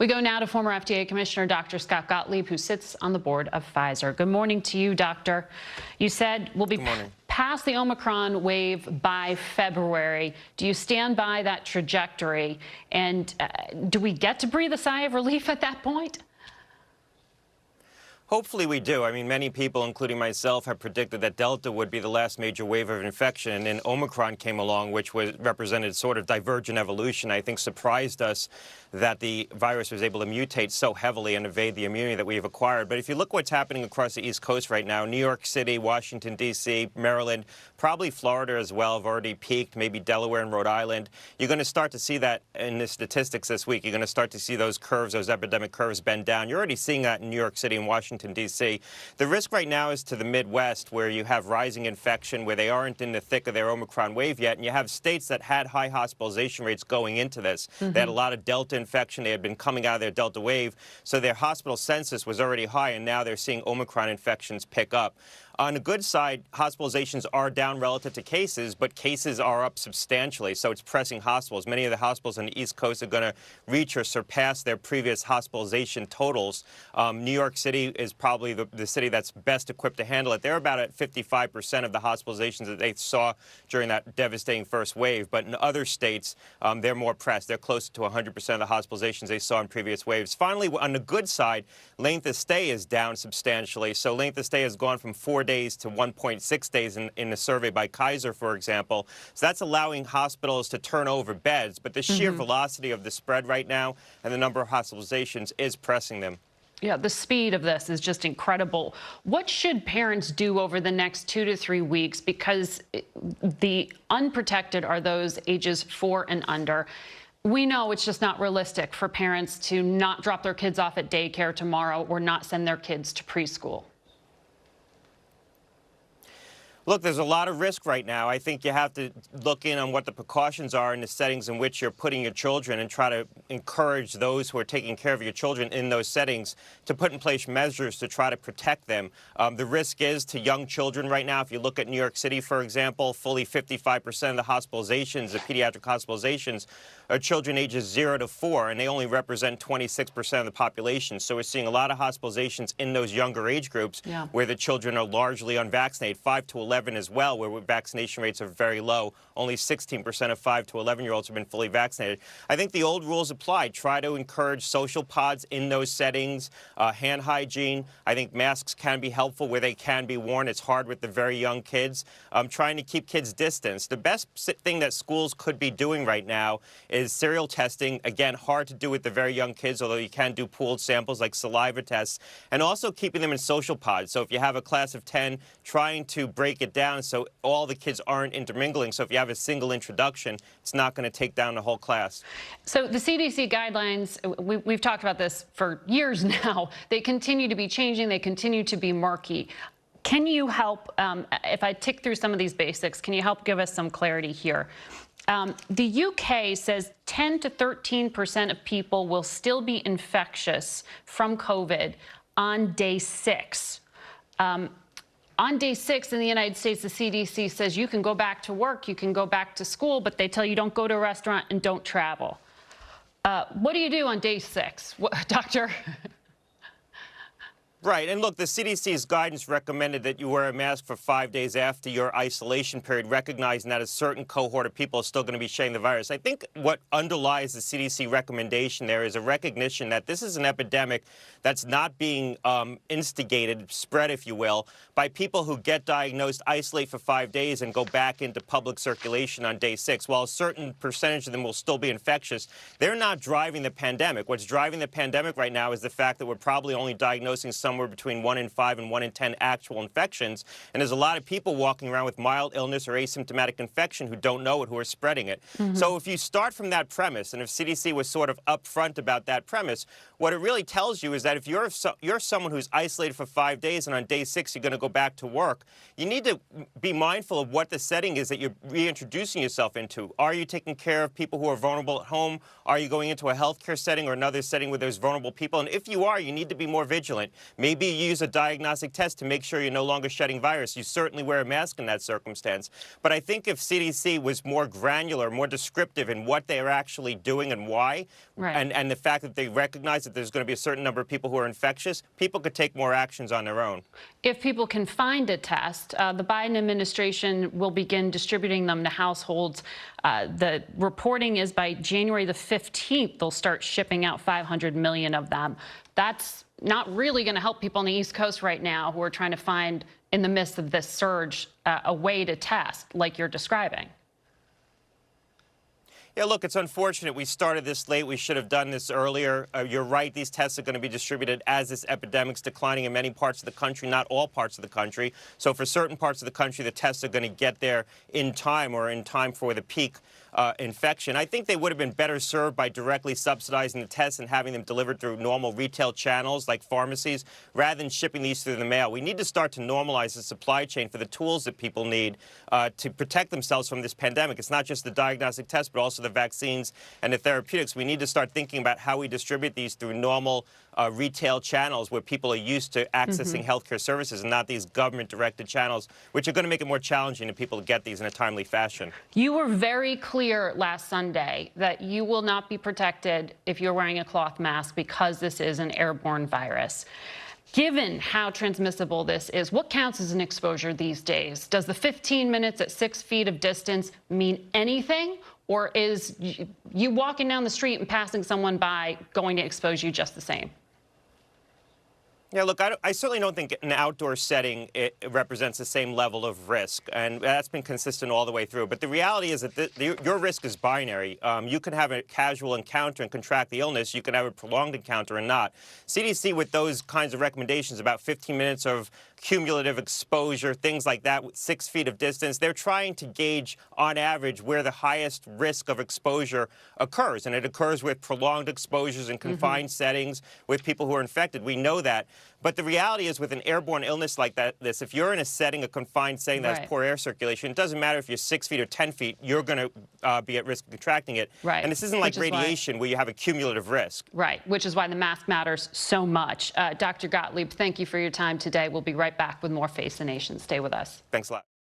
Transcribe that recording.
We go now to former FDA Commissioner Dr. Scott Gottlieb, who sits on the board of Pfizer. Good morning to you, Doctor. You said we'll be past the Omicron wave by February. Do you stand by that trajectory? And do we get to breathe a sigh of relief at that point? Hopefully we do. I mean, many people, including myself, have predicted that Delta would be the last major wave of infection, and then Omicron came along, which represented sort of divergent evolution. I think surprised us that the virus was able to mutate so heavily and evade the immunity that we've acquired. But if you look what's happening across the East Coast right now, New York City, Washington, D.C., Maryland, probably Florida as well have already peaked, maybe Delaware and Rhode Island. You're going to start to see that in the statistics this week. You're going to start to see those curves, those epidemic curves bend down. You're already seeing that in New York City and Washington, D.C. The risk right now is to the Midwest, where you have rising infection, where they aren't in the thick of their Omicron wave yet, and you have states that had high hospitalization rates going into this. They had a lot of Delta infection. They had been coming out of their Delta wave, so their hospital census was already high, and now they're seeing Omicron infections pick up. On the good side, hospitalizations are down relative to cases, but cases are up substantially, so it's pressing hospitals. Many of the hospitals on the East Coast are going to reach or surpass their previous hospitalization totals. New York City is probably the city that's best equipped to handle it. They're about at 55% of the hospitalizations that they saw during that devastating first wave, but in other states, they're more pressed. They're closer to 100% of the hospitalizations they saw in previous waves. Finally, on the good side, length of stay is down substantially. So length of stay has gone from 4 days to 1.6 days in a survey by Kaiser, for example. So that's allowing hospitals to turn over beds. But the sheer velocity of the spread right now and the number of hospitalizations is pressing them. Yeah, the speed of this is just incredible. What should parents do over the next 2 to 3 weeks? Because the unprotected are those ages 4 and under. We know it's just not realistic for parents to not drop their kids off at daycare tomorrow or not send their kids to preschool. Look, there's a lot of risk right now. I think you have to look in on what the precautions are in the settings in which you're putting your children and try to encourage those who are taking care of your children in those settings to put in place measures to try to protect them. The risk is to young children right now. If you look at New York City, for example, fully 55% of the hospitalizations, the pediatric hospitalizations, are children ages 0 to 4, and they only represent 26% of the population. So we're seeing a lot of hospitalizations in those younger age groups where the children are largely unvaccinated, 5 to 11 as well, where vaccination rates are very low. Only 16% of 5 to 11-year-olds have been fully vaccinated. I think the old rules apply. Try to encourage social pods in those settings, hand hygiene. I think masks can be helpful where they can be worn. It's hard with the very young kids. Trying to keep kids distanced. The best thing that schools could be doing right now is serial testing. Again, hard to do with the very young kids, although you can do pooled samples like saliva tests, and also keeping them in social pods. So if you have a class of 10, trying to break it down so all the kids aren't intermingling. So if you have a single introduction, it's not going to take down the whole class. So the CDC guidelines, we've talked about this for years now. They continue to be changing. They continue to be murky. Can you help, if I tick through some of these basics, can you help give us some clarity here? The UK says 10 to 13% of people will still be infectious from COVID on day 6. On day 6 in the United States, the CDC says you can go back to work, you can go back to school, but they tell you don't go to a restaurant and don't travel. What do you do on day 6, doctor? Right. And look, the CDC's guidance recommended that you wear a mask for 5 days after your isolation period, recognizing that a certain cohort of people are still going to be shedding the virus. I think what underlies the CDC recommendation there is a recognition that this is an epidemic that's not being instigated, spread, if you will, by people who get diagnosed, isolate for 5 days, and go back into public circulation on day 6. While a certain percentage of them will still be infectious, they're not driving the pandemic. What's driving the pandemic right now is the fact that we're probably only diagnosing somewhere between 1 in 5 and 1 in 10 actual infections. And there's a lot of people walking around with mild illness or asymptomatic infection who don't know it, who are spreading it. So if you start from that premise, and if CDC was sort of upfront about that premise, what it really tells you is that if you're someone who's isolated for 5 days and on day 6 you're going to go back to work, you need to be mindful of what the setting is that you're reintroducing yourself into. Are you taking care of people who are vulnerable at home? Are you going into a healthcare setting or another setting where there's vulnerable people? And if you are, you need to be more vigilant. Maybe you use a diagnostic test to make sure you're no longer shedding virus. You certainly wear a mask in that circumstance. But I think if CDC was more granular, more descriptive in what they are actually doing and why, and the fact that they recognize that there's going to be a certain number of people who are infectious, people could take more actions on their own. If people can find a test, the Biden administration will begin distributing them to households. The reporting is by January the 15th, they'll start shipping out 500 million of them. That's not really going to help people on the East Coast right now who are trying to find, in the midst of this surge, a way to test like you're describing. Yeah, look, it's unfortunate we started this late. We should have done this earlier. You're right. These tests are going to be distributed as this epidemic's declining in many parts of the country, not all parts of the country. So for certain parts of the country, the tests are going to get there in time or in time for the peak infection. I think they would have been better served by directly subsidizing the tests and having them delivered through normal retail channels like pharmacies rather than shipping these through the mail. We need to start to normalize the supply chain for the tools that people need to protect themselves from this pandemic. It's not just the diagnostic tests, but also the vaccines and the therapeutics. We need to start thinking about how we distribute these through normal retail channels where people are used to accessing healthcare services and not these government-directed channels, which are going to make it more challenging to people to get these in a timely fashion. You were very clear last Sunday that you will not be protected if you're wearing a cloth mask because this is an airborne virus. Given how transmissible this is, what counts as an exposure these days? Does the 15 minutes at 6 feet of distance mean anything? Or is you walking down the street and passing someone by going to expose you just the same? Yeah, look, I certainly don't think an outdoor setting it represents the same level of risk, and that's been consistent all the way through. But the reality is that your risk is binary. You can have a casual encounter and contract the illness. You can have a prolonged encounter and not. CDC, with those kinds of recommendations about 15 minutes of cumulative exposure, things like that, with 6 feet of distance, they're trying to gauge, on average, where the highest risk of exposure occurs. And it occurs with prolonged exposures in confined settings, with people who are infected. We know that. But the reality is, with an airborne illness like this, if you're in a setting, a confined setting that has poor air circulation, it doesn't matter if you're 6 feet or 10 feet, you're going to be at risk of contracting it. And this isn't like radiation where you have a cumulative risk. Which is why the mask matters so much. Dr. Gottlieb, thank you for your time today. We'll be right back with more Face the Nation. Stay with us. Thanks a lot.